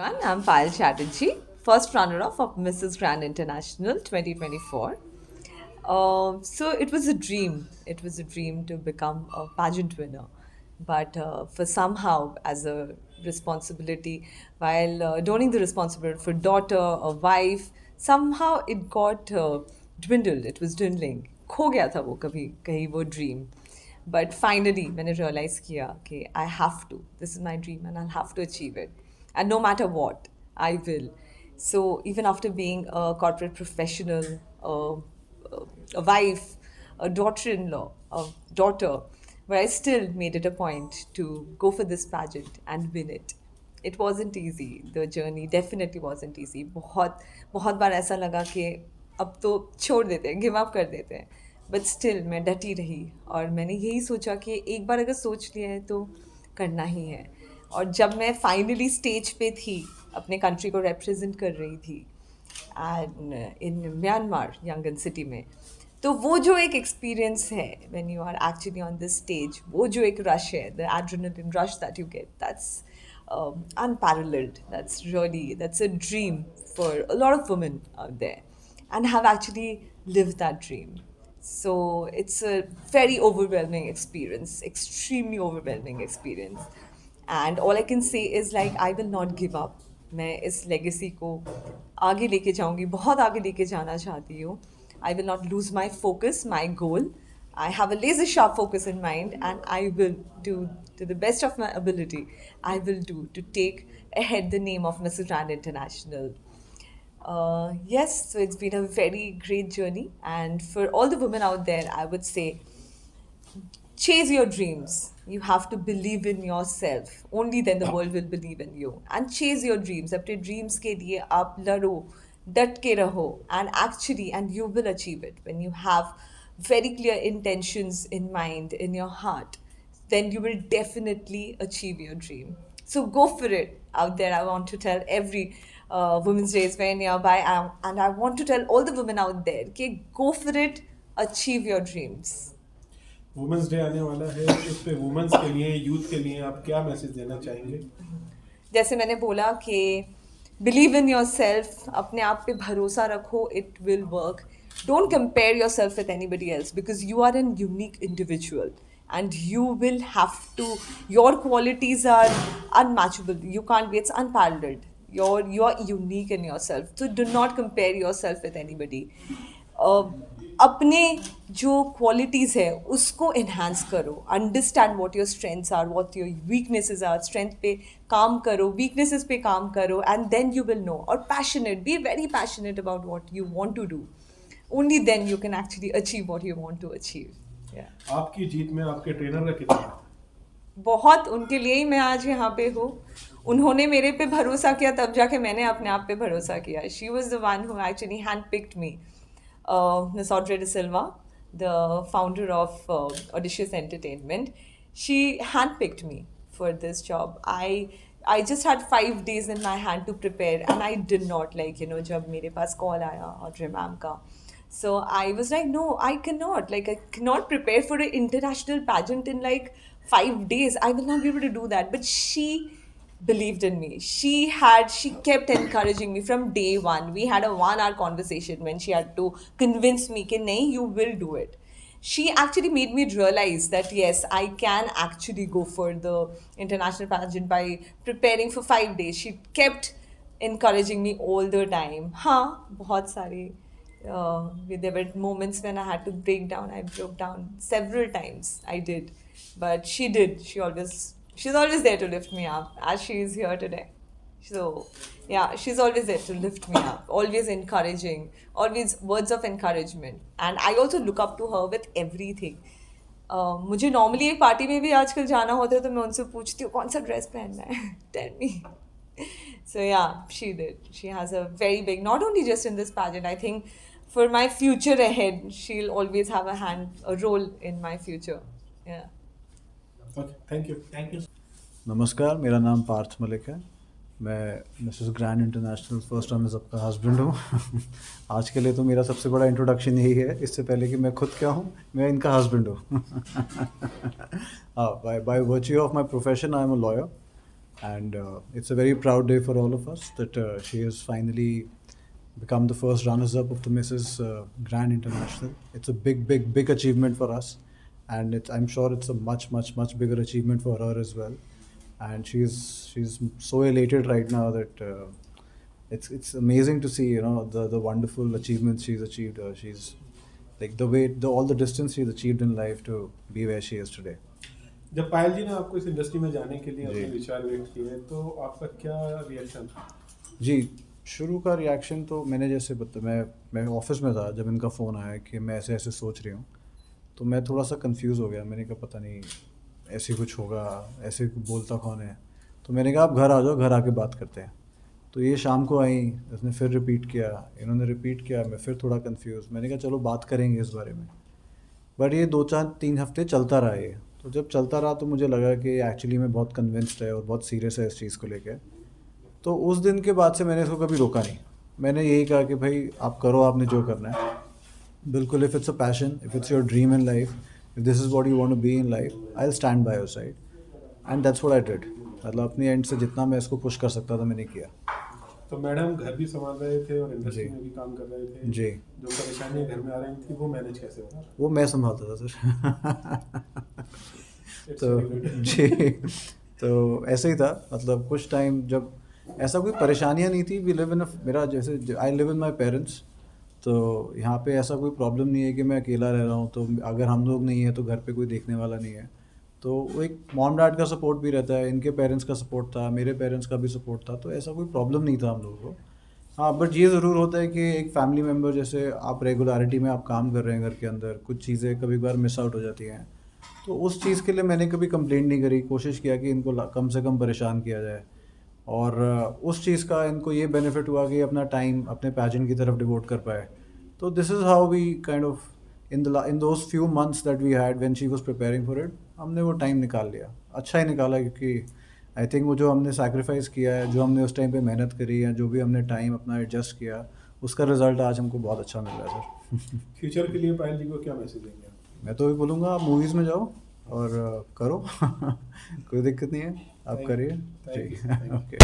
everyone. I'm Payal Chatterjee, first runner-up of Mrs. Grand International 2024. So it was a dream. It was a dream to become a pageant winner, but for somehow as a responsibility, while donning the responsibility for daughter, a wife, somehow it got dwindled. It was dwindling. खो गया था वो कभी कहीं वो dream. But finally, मैंने realize किया कि I have to. This is my dream and I'll have to achieve it. And no matter what, I will. So even after being a corporate professional, a wife, a daughter-in-law, a daughter, but I still made it a point to go for this pageant and win it. It wasn't easy. The journey definitely wasn't easy. बहुत बहुत बार ऐसा लगा कि अब तो छोड़ देते हैं, गिव अप कर देते हैं. बट स्टिल मैं डटी रही और मैंने यही सोचा कि एक बार अगर सोच लिया है तो करना ही है. और जब मैं फाइनली स्टेज पे थी, अपने कंट्री को रिप्रेजेंट कर रही थी and in Myanmar Yangon city में, तो वो जो एक एक्सपीरियंस है when you are actually on this stage, वो जो एक रश है, the adrenaline rush that you get, that's unparalleled. That's a dream for a lot of women out there, and have actually lived that dream. So it's a very overwhelming experience, extremely overwhelming experience. And all I can say is like I will not give up. मैं इस legacy को आगे लेके जाऊंगी, बहुत आगे लेके जाना चाहती हूँ. I will not lose my focus, my goal. I have a laser sharp focus in mind, and I will do to the best of my ability. I will do to take ahead the name of Mrs. Grand International. Yes, so it's been a very great journey, and for all the women out there, I would say chase your dreams. You have to believe in yourself. Only then the world will believe in you. And chase your dreams. अपने dreams के लिए आप लड़ो, डट के रहो, and you will achieve it when you have very clear intentions in mind, in your heart. Then you will definitely achieve your dream. So go for it out there. I want to tell every Women's Day is very nearby, and I want to tell all the women out there, okay, go for it, achieve your dreams. Women's day आने वाला है, उस पे women's के लिए, youth के लिए आप क्या मैसेज देना चाहेंगे? जैसे मैंने बोला कि बिलीव इन योर सेल्फ, अपने आप पे भरोसा रखो, it will work. Don't compare yourself with anybody else because you are an unique individual and you will have to, your qualities are unmatchable, you can't be, it's unparalleled. You are unique in yourself, so do not compare yourself with anybody. अपने जो qualities है उसको enhance करो, understand what your strengths are, what your weaknesses are. Strength पे काम करो, weaknesses पे काम करो, and then you will know. और passionate, be very passionate about what you want to do. Only then you can actually achieve what you want to achieve. आपकी जीत में आपके ट्रेनर का कितना? बहुत, उनके लिए ही मैं आज यहाँ पे हूँ. उन्होंने मेरे पे भरोसा किया, तब जाके मैंने अपने आप पे भरोसा किया. She was the one who actually hand picked me. Miss Audrey De Silva, the founder of Audacious Entertainment, she handpicked me for this job. I just had 5 days in my hand to prepare, and I did not, like, जब मेरे पास call आया Audrey ma'am का. So I was like, no, I cannot prepare for an international pageant in like 5 days. I will not be able to do that. But she believed in me. She kept encouraging me from day one. We had a 1 hour conversation when she had to convince me that nahi, you will do it. She actually made me realize that yes, I can actually go for the international pageant by preparing for 5 days. She kept encouraging me all the time. हाँ, बहुत सारे there were moments when I had to break down. I broke down several times. I did, but she did. She's always there to lift me up, as she is here today. So yeah, she's always there to lift me up, always encouraging, always words of encouragement. And I also look up to her with everything. मुझे normally एक party में भी आजकल जाना होता है तो मैं उनसे पूछती हूँ कौन सा ड्रेस पहनना है. Tell me. So yeah, she did. She has a very big, not only just in this pageant, I think for my future ahead, she'll always have a role in my future. Yeah. Okay, thank you. नमस्कार, मेरा नाम पार्थ मलिक है. मैं Mrs grand international first runners-up का husband हूँ. आज के लिए तो मेरा सबसे बड़ा इंट्रोडक्शन यही है, इससे पहले कि मैं खुद क्या हूँ, मैं इनका हस्बैंड हूँ. By virtue of my profession I am a lawyer. and it's a very proud day for all of us that she has finally become the first runners-up of the Mrs. Grand International. It's a big achievement for us, and I'm sure it's a much bigger achievement for her as well. And she's so elated right now that it's amazing to see, you know, the wonderful achievements she's achieved. She's like all the distance she's achieved in life to be where she is today. जब पायल जी ने आपको इस industry में जाने के लिए अपने जी। विचार व्यक्त किए तो आपका क्या रिएक्शन था? जी, शुरू का रिएक्शन तो मैंने जैसे मैं ऑफिस में था जब इनका फ़ोन आया कि मैं ऐसे ऐसे सोच रही हूँ, तो मैं थोड़ा सा कंफ्यूज हो गया। मैंने कहा पता नहीं ऐसे कुछ होगा, ऐसे बोलता कौन है। तो मैंने कहा आप घर आ जाओ, घर आके बात करते हैं। तो ये शाम को आई, उसने फिर रिपीट किया, इन्होंने रिपीट किया, मैं फिर थोड़ा कंफ्यूज। मैंने कहा चलो बात करेंगे इस बारे में। बट ये 2-4-3 हफ्ते चलता रहा ये। तो जब चलता रहा तो मुझे लगा कि एक्चुअली में बहुत कन्विंस्ड है और बहुत सीरियस है इस चीज़ को लेकर। तो उस दिन के बाद से मैंने इसको कभी रोका नहीं। मैंने यही कहा कि भाई आप करो, आपने जो करना है बिल्कुल। If it's a passion, if it's your dream in life, if this is what you want to be in life, I will stand by your side, and that's what I did. मतलब अपनी and से जितना मैं इसको push कर सकता था मैंने किया। तो मैडम घर भी संभाल रहे थे और इंडस्ट्री जी। में भी काम कर रहे थे। जी। जो परेशानियां घर में आ रही थी वो मैनेज कैसे हुआ? वो मैं संभालता था सर। It's तो very good. जी, तो ऐसे ही था। मतलब कुछ टाइम जब ऐसा कोई परेशानियाँ नहीं थी। वी लिव इन मेरा जैसे I live in my parents, तो यहाँ पे ऐसा कोई प्रॉब्लम नहीं है कि मैं अकेला रह रहा हूँ। तो अगर हम लोग नहीं है तो घर पे कोई देखने वाला नहीं है। तो वो एक मॉम डैड का सपोर्ट भी रहता है, इनके पेरेंट्स का सपोर्ट था, मेरे पेरेंट्स का भी सपोर्ट था। तो ऐसा कोई प्रॉब्लम नहीं था हम लोगों को। हाँ, बट ये ज़रूर होता है कि एक फैमिली मेम्बर जैसे आप रेगुलरिटी में आप काम कर रहे हैं घर के अंदर, कुछ चीज़ें कभी कभार मिस आउट हो जाती हैं। तो उस चीज़ के लिए मैंने कभी कंप्लेंट नहीं करी, कोशिश किया कि इनको कम से कम परेशान किया जाए। और उस चीज़ का इनको ये बेनिफिट हुआ कि अपना टाइम अपने पैशन की तरफ डिवोट कर पाए। तो this is how we kind of in those few months that we had when she was preparing for it, हमने वो टाइम निकाल लिया। अच्छा ही निकाला, क्योंकि आई थिंक वो जो हमने सैक्रिफाइस किया है, जो हमने उस टाइम पे मेहनत करी है, जो भी हमने टाइम अपना एडजस्ट किया, उसका रिजल्ट आज हमको बहुत अच्छा मिल रहा है सर। फ्यूचर के लिए पायल जी को क्या मैसेज देंगे आप? मैं तो ये बोलूँगा आप मूवीज़ में जाओ और करो। कोई दिक्कत नहीं है, आप Thank- करिए। thank ji, you, thank you. Okay.